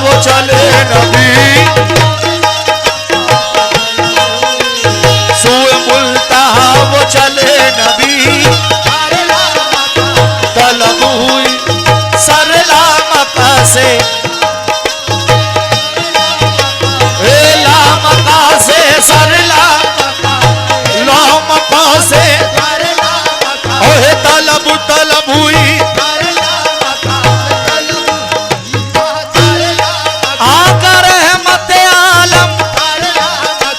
वो चले नबी, सुए मुल्तहा वो चले नबी, तलब हुई सरला मका से, मका से सरला मका से, ओहे तलब तलब हुई आकर रहमत आलम,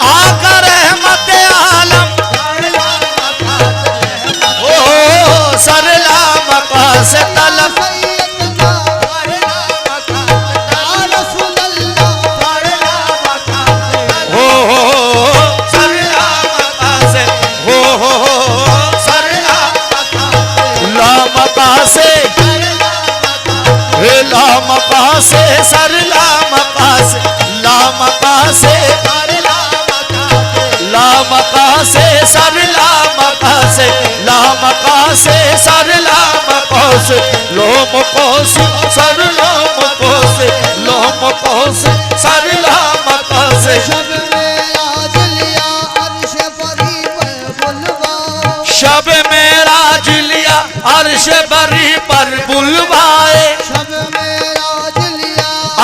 आकर रहमत आलम, ओ सरला मका से तलब, मका से सरला मका से, ला मका से ला मका से सरला मका से, ला मका से सरला मका से, लो मका से सरला मका से, लो मका से सरला मका से, शब में राज लिया अर्श बरी पर बुलवाए,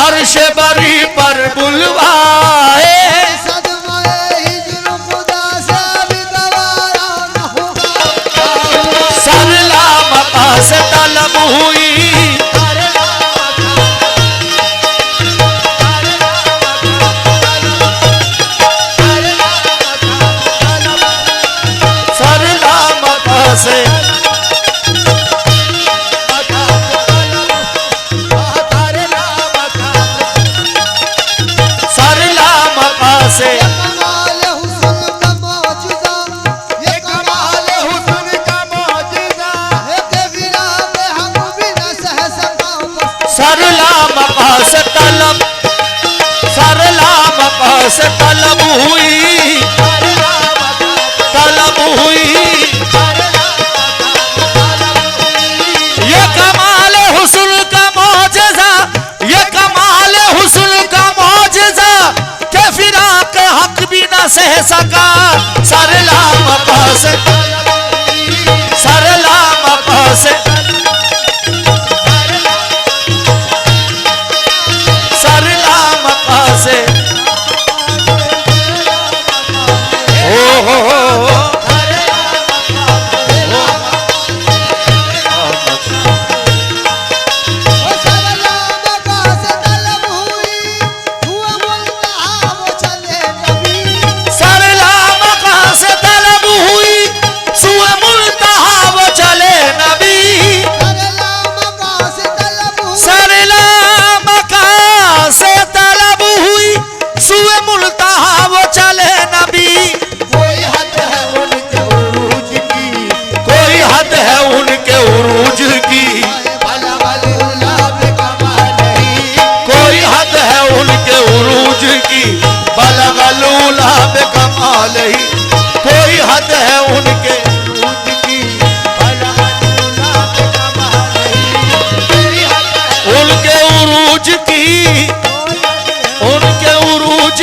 अर्श बरी पर बुलवाए, सरला मका से तलब हुई, सरला मका से से, ये कमाल हुस्न का मौजूदा, ये कमाल हुस्न का मौजूदा, के बिना में हम भी न सह सका, सरला मका से तलब, सरला मका से तलब हुई, तलब हुई, ये कमाल हुस्न का मौजूदा, ये कमाल हुस्न का मौजूदा, के फिराक हक भी न सह सका, सरला मका से, सरला मका से, सरला मका से, ओ हो कोई हद है उनके उरूज की, उनके उरूज की, उनके उरूज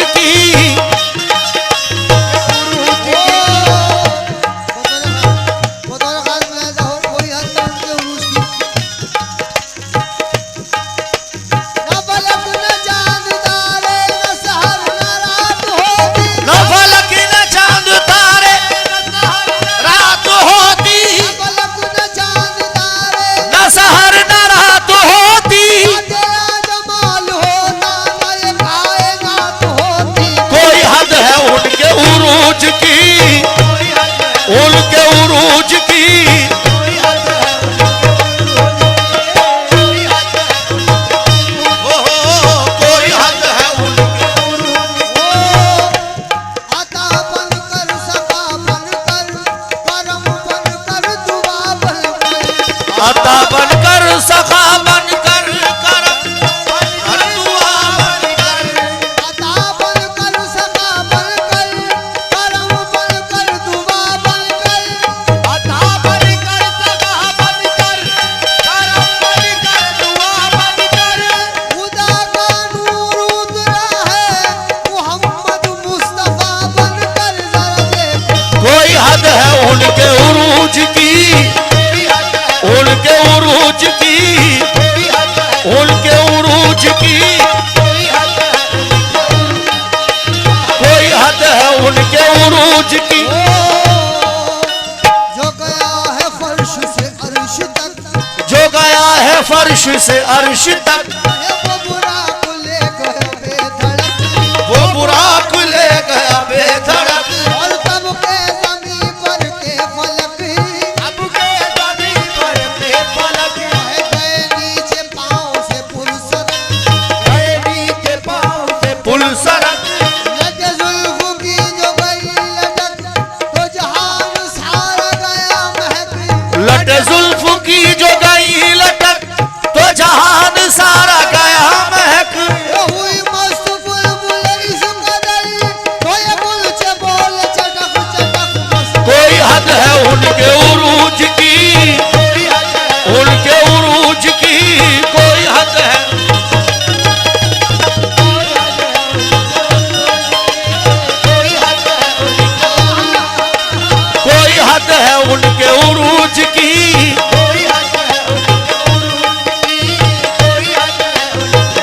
की, उनके उरूज की, कोई हद है उनके अता बनकर सखा बनकर करम बनकर दुआ बनकर, अता बनकर सखा बनकर करम दुआ बनकर, अता बनकर सखा बनकर करम फर्श से अर्श तक। वो बुराक ले गया बेधड़क, वो बुराक ले गया बेधड़क। और तब के ज़मीं पर के फलक, अब के ज़मीं पर के फलक गए नीचे पाँव से पुरसरक, गए नीचे पाँव से पुल सरक। लटे जुल्फ की जो गई लटक, तो जहान सारा गया महक। लटे जुल्फ की जो गई लटक, तो जहान सारा गया महक। ये हुई मस्त बुलबुल इस कदर, कोई बुलचे बोल चटक चटक मस्त। कोई हद है उनके उरूज की, उनके उरूज की कोई हद है। कोई हद है उनके उरूज की।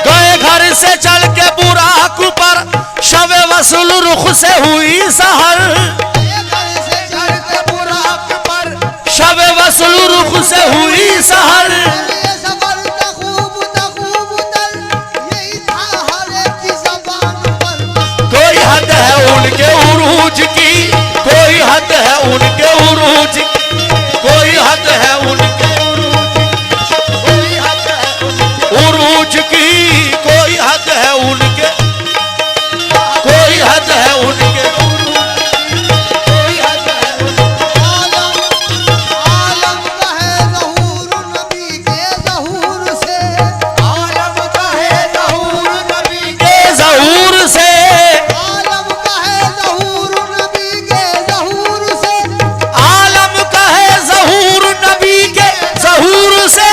गए घर से चल के बुराक पर, शब वसूल रुख से हुई सहर। ये घर से चढ़ के बुराक पर, शब वसूल रुख से हुई सहर। ये सफर तखूब तर, यही था हर एक की ज़बान पर मस्त। कोई हद है उनके उरूज की, कोई हद है उनके उरूज की, कोई हद है उनके उरूज की, कोई हद है उनके, कोई हद है उनके। आलम आलम कहे ज़हूर नबी के ज़हूर से, आलम कहे ज़हूर नबी के ज़हूर से। आलम कहे ज़हूर नबी के ज़हूर से, आलम कहे ज़हूर नबी के ज़हूर से।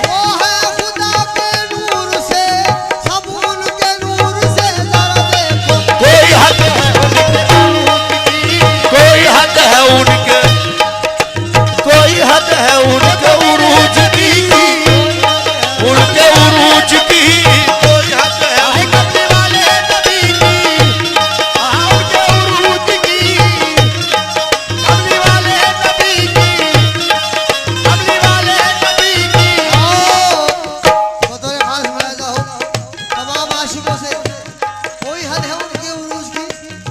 वो है खुदा के नूर से, सब उनके नूर से जरा देखो। कोई हद है उनके, कोई हद है उनके, कोई हद है उनके उरूज की, उनके उरूज की कोई हद है। कमली वाले नबी की, उनके उरूज की, कमली वाले नबी की, कमली वाले नबी की। बतौर खास मुलाहिजा हो तमाम आशिकों से, कोई हद है उनके उरूज की।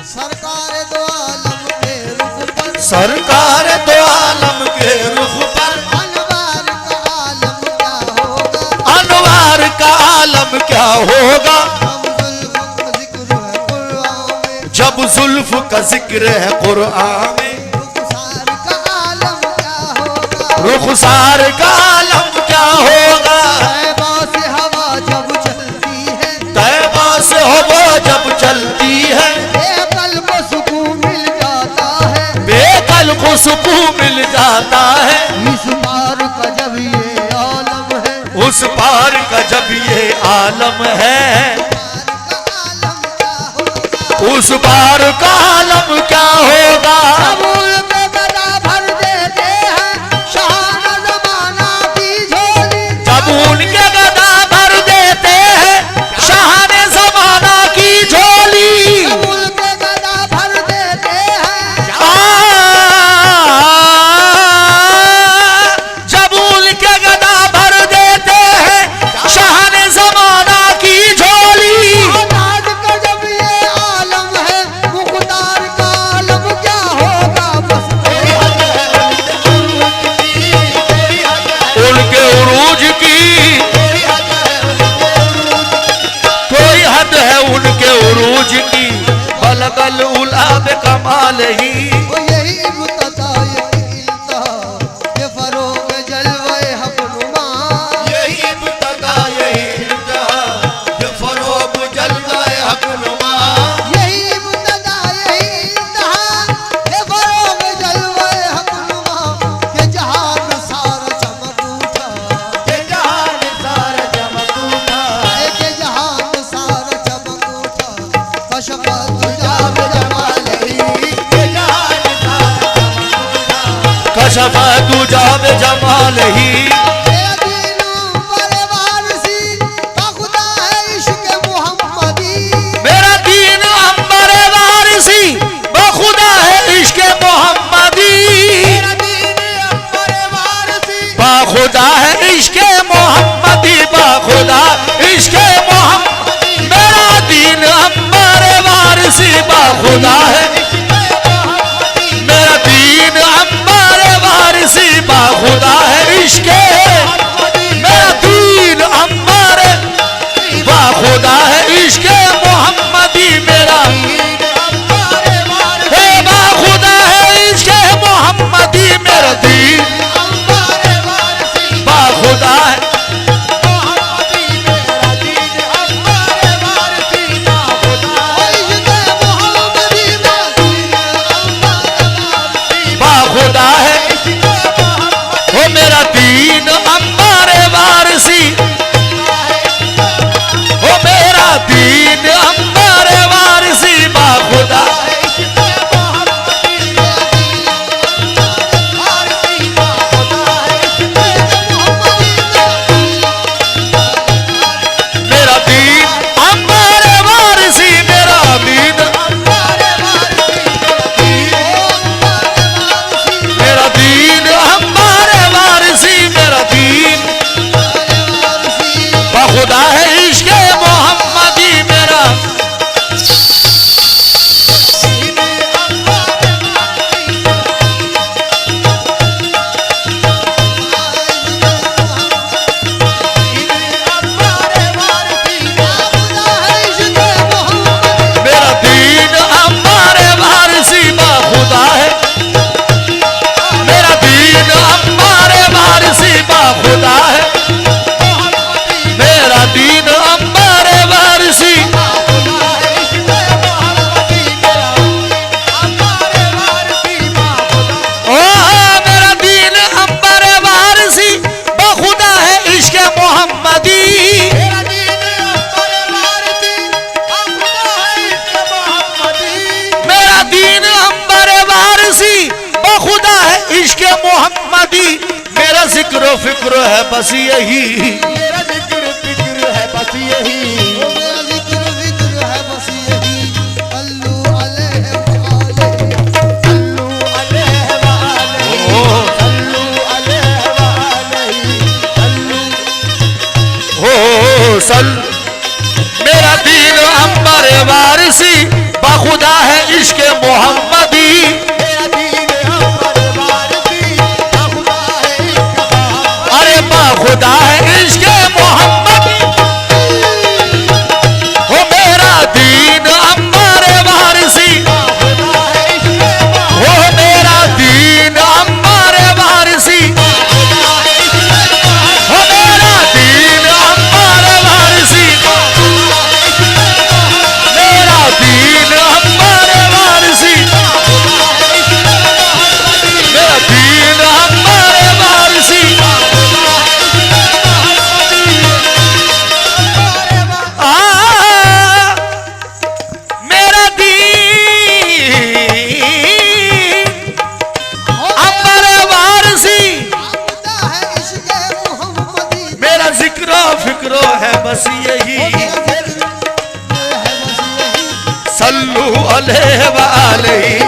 सरकार दो आलम के रुख पर, सरकार दो आलम के रुख पर, अनवार का आलम क्या होगा। अनवार का आलम क्या होगा। हम जुल्फ का जिक्र है कुरआन में, जब जुल्फ का जिक्र है कुरआन में। रुखसार का आलम क्या होगा। रुखसार का आलम क्या होगा। तैबा से हवा जब चलती है, तैबा से हवा जब चलती है, बेकल को सुकून मिल जाता है। बेकल को सुकून मिल जाता है। इस पार का जब ये आलम है, उस पार का जब ये आलम है, उस पार का आलम क्या होगा। कबूल पे गदा भर देते हैं शहाना ज़माना की झोली। जब उनके गदा भर देते हैं शाहाने ज़माना की झोली। कबूल पे गदा भर देते हैं, जब उनके गदा भर देते हैं शाहाने ज़माना की झोली। ताज का जब ये आलम है, मुख्तार का आलम क्या होगा। बस उनके उरूज की कोई हद है उनके उरूज की। बलगल उला बे कमाल ही, वो यही इब्तिदा यही इंतहा, ये फरोग जलवे हक नुमा। यही इब्तिदा यही इंतहा, ये फरोग जलवाए हक नुमा। यही इब्तिदा यही इंतहा, ये फरोग जलवे हक नुमा। के जहान सारा चमक उठा, ये जहान सारा चमक उठा। के जहान सारा चमक उठा। कशफत जाब जमालही, ये जहान सारा चमक उठा। कशफ दुजाब जमाल ही। मेरा दीन परवार सी, खुदा है इश्क मुहम्मदी। मेरा दीन अंबर वारिसी बखुदा है इश्क मोहम्मदी। मेरा दीन अंबर वारसी, बखुदा है इश्क मोहम्मदी। वारसी बाखुदा है मेरा दीन अंबर वारसी बाखुदा है इश्क मेरा दीन अंबर बाखुदा है इश्क मोहम्मदी मेरा बाखुदा है इश्क मोहम्मदी मेरा दीन बाखुदा है बाखुदा है वो मेरा दीन अंबर वारसी वो मेरा दीन अंबर वारसी बाखुदा मेरा दीन अंबर वारसी मेरा दीन मेरा दीन अंबर वारसी मेरा दीन बाखुदा है इश्क मोहम्मदी मेरा मेरा दीन अंबर वारसी बाखुदा है मेरा दीन अंबर वारसी बाखुदा है मेरा दीन अंबर वारसी ओ मेरा दीन अंबर वारसी बाखुदा है इश्क मोहम्मदी मेरा दीन अंबर वारसी बाखुदा है इश्क मोहम्मदी मेरा जिक्र फिक्र है बस यही मेरा जिक्र फिक्र है बस यही मेरा जिक्र फिक्र है बस यही अल्लू अलैहि वालैहि अल्लू अलैहि वालैहि हो सल मेरा दीन अंबर वारसी बाखुदा है इश्क मोहम्मदी मेरा दीन अंबर वारसी बाखुदा है अरे बाखुदा है इश्क मोहम्मदी हो मेरा दीन अंबर वारसी हो मेरा दीन अंबर वारसी हो मेरा दीन अंबर वारसी मेरा दीन अंबर वारसी मेरा दीन अंबर वारसी मेरा दीन अंबर वारसी मेरा जिक्र फिक्र है बस यही सल्लू अलैहि वालैहि